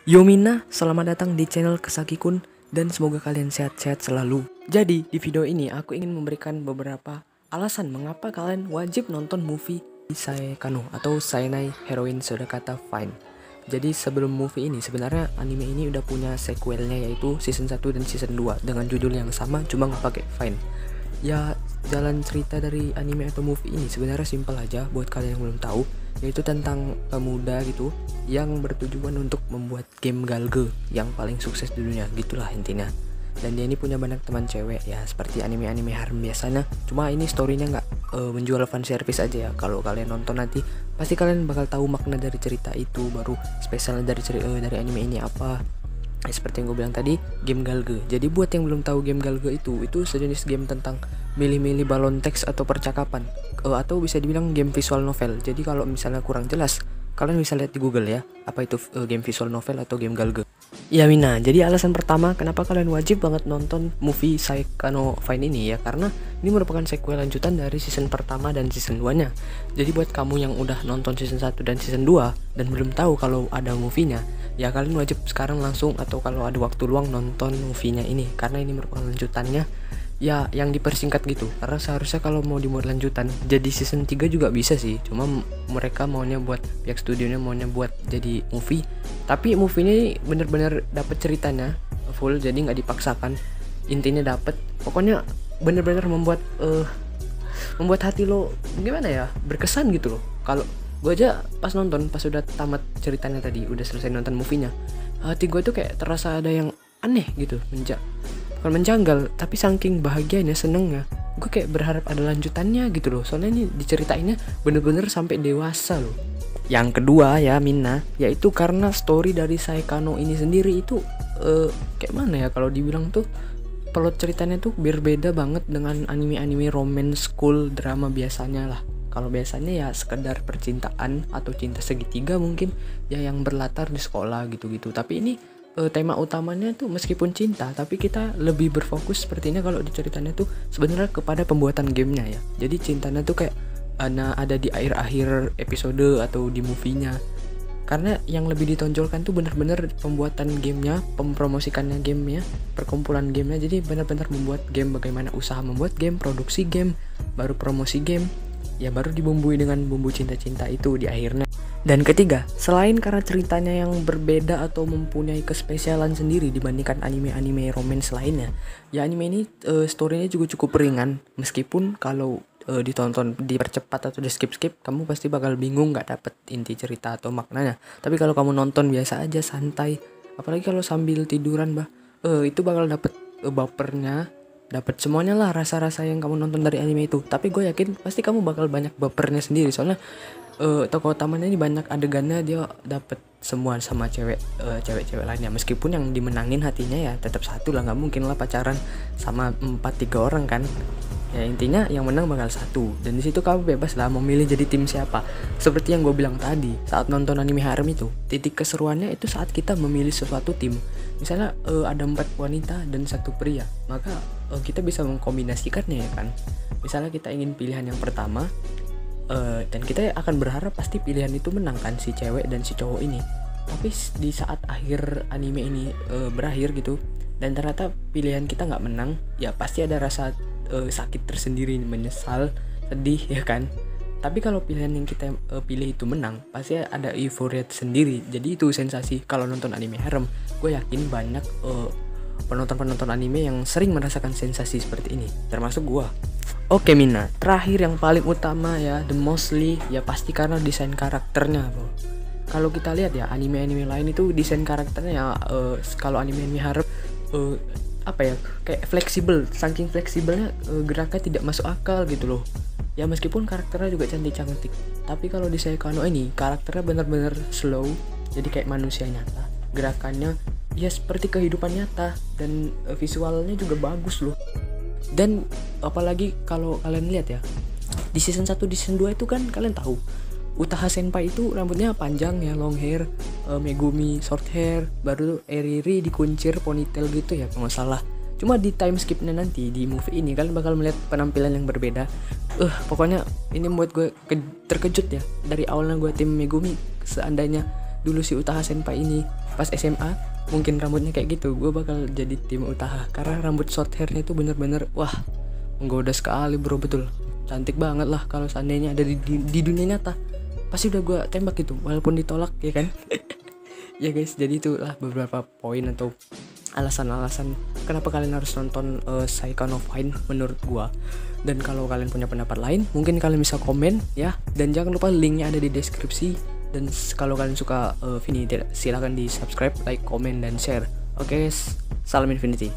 Yomina, selamat datang di channel Kesaki-kun dan semoga kalian sehat-sehat selalu. Jadi, di video ini aku ingin memberikan beberapa alasan mengapa kalian wajib nonton movie Saekano atau Saenai Heroine Sodakata Fine. Jadi sebelum movie ini sebenarnya anime ini udah punya sequelnya yaitu season 1 dan season 2 dengan judul yang sama cuma nggak pakai Fine. Ya, jalan cerita dari anime atau movie ini sebenarnya simpel aja buat kalian yang belum tahu, yaitu tentang pemuda gitu yang bertujuan untuk membuat game galge yang paling sukses di dunia, gitulah intinya. Dan dia ini punya banyak teman cewek ya, seperti anime-anime harem biasanya. Cuma ini storynya nggak menjual fan service aja ya. Kalau kalian nonton nanti pasti kalian bakal tahu makna dari cerita itu, baru spesialnya dari anime ini apa. Seperti yang gue bilang tadi, game galge. Jadi buat yang belum tahu game galge itu sejenis game tentang milih-milih balon teks atau percakapan, atau bisa dibilang game visual novel. Jadi kalau misalnya kurang jelas, kalian bisa lihat di Google ya, apa itu game visual novel atau game galge. Ya Mina, jadi alasan pertama kenapa kalian wajib banget nonton movie Saekano Fine ini ya, karena ini merupakan sequel lanjutan dari season pertama dan season 2-nya. Jadi buat kamu yang udah nonton season 1 dan season 2 dan belum tahu kalau ada movie-nya, ya kalian wajib sekarang langsung atau kalau ada waktu luang nonton movie-nya ini, karena ini merupakan lanjutannya ya yang dipersingkat gitu. Karena seharusnya kalau mau dibuat lanjutan jadi season 3 juga bisa sih, cuma mereka maunya buat, pihak studionya maunya buat jadi movie. Tapi movie ini bener-bener dapet ceritanya full, jadi nggak dipaksakan, intinya dapet. Pokoknya bener-bener membuat hati lo gimana ya, berkesan gitu loh. Kalau gue aja pas nonton, pas udah tamat ceritanya tadi, udah selesai nonton movie-nya, hati gue tuh kayak terasa ada yang aneh gitu, bukan menjanggal, tapi saking bahagianya, senengnya, gue kayak berharap ada lanjutannya gitu loh. Soalnya ini diceritainnya bener-bener sampai dewasa loh. Yang kedua ya Mina, yaitu karena story dari Saekano ini sendiri itu kayak mana ya, kalau dibilang tuh plot ceritanya tuh berbeda banget dengan anime-anime romance school drama biasanya lah. Kalau biasanya ya sekedar percintaan atau cinta segitiga mungkin ya yang berlatar di sekolah gitu-gitu. Tapi ini tema utamanya tuh meskipun cinta, tapi kita lebih berfokus sepertinya kalau diceritanya tuh sebenarnya kepada pembuatan gamenya ya. Jadi cintanya tuh kayak ada di akhir-akhir episode atau di movie-nya. Karena yang lebih ditonjolkan tuh bener-bener pembuatan gamenya, pempromosikannya gamenya, perkumpulan gamenya. Jadi bener-bener membuat game, bagaimana usaha membuat game, produksi game, baru promosi game, ya baru dibumbui dengan bumbu cinta-cinta itu di akhirnya. Dan ketiga, selain karena ceritanya yang berbeda atau mempunyai kespesialan sendiri dibandingkan anime-anime romance lainnya, ya anime ini story-nya juga cukup ringan. Meskipun kalau ditonton dipercepat atau di skip-skip, kamu pasti bakal bingung, nggak dapet inti cerita atau maknanya. Tapi kalau kamu nonton biasa aja, santai, apalagi kalau sambil tiduran itu bakal dapet bapernya, dapet semuanya lah, rasa-rasa yang kamu nonton dari anime itu. Tapi gue yakin pasti kamu bakal banyak bapernya sendiri, soalnya tokoh utamanya ini banyak adegannya dia dapet semua sama cewek-cewek lainnya. Meskipun yang dimenangin hatinya ya tetap satu lah, nggak mungkin lah pacaran sama 4-3 orang kan. Ya intinya yang menang bakal satu, dan disitu kamu bebas lah memilih jadi tim siapa. Seperti yang gue bilang tadi saat nonton anime harem itu, titik keseruannya itu saat kita memilih sesuatu tim. Misalnya ada 4 wanita dan 1 pria, maka kita bisa mengkombinasikannya ya kan. Misalnya kita ingin pilihan yang pertama, dan kita akan berharap pasti pilihan itu menang kan, si cewek dan si cowok ini. Tapi di saat akhir anime ini berakhir gitu, dan ternyata pilihan kita nggak menang, ya pasti ada rasa sakit tersendiri, menyesal, sedih ya kan. Tapi kalau pilihan yang kita pilih itu menang, pasti ada euforia sendiri. Jadi itu sensasi kalau nonton anime harem. Gue yakin banyak penonton-penonton anime yang sering merasakan sensasi seperti ini, termasuk gue. Oke Mina, terakhir yang paling utama ya, the mostly ya pasti karena desain karakternya bro. Kalau kita lihat ya anime-anime lain itu desain karakternya ya kalau anime-anime harem apa ya, kayak fleksibel, saking fleksibelnya geraknya tidak masuk akal gitu loh. Ya meskipun karakternya juga cantik-cantik, tapi kalau di Saekano ini karakternya benar-benar slow, jadi kayak manusia nyata. Gerakannya ya seperti kehidupan nyata, dan visualnya juga bagus loh. Dan apalagi kalau kalian lihat ya, di season 1 di season 2 itu kan kalian tahu Utaha Senpai itu rambutnya panjang ya, long hair, Megumi short hair, baru Eriri dikuncir ponytail gitu ya kalau nggak salah. Cuma di time skipnya nanti di movie ini kalian bakal melihat penampilan yang berbeda. Pokoknya ini membuat gue terkejut ya. Dari awalnya gue tim Megumi, seandainya dulu si Utaha Senpai ini pas SMA mungkin rambutnya kayak gitu, gue bakal jadi tim Utaha karena rambut short hairnya itu bener-bener wah menggoda sekali bro, betul cantik banget lah. Kalau seandainya ada di dunia nyata pasti udah gue tembak gitu walaupun ditolak ya kan. Ya guys, jadi itulah beberapa poin atau alasan-alasan kenapa kalian harus nonton Saigon of Fine menurut gua. Dan kalau kalian punya pendapat lain mungkin kalian bisa komen ya, dan jangan lupa linknya ada di deskripsi. Dan kalau kalian suka video ini silahkan di subscribe, like, komen, dan share. Oke guys, salam Infinity.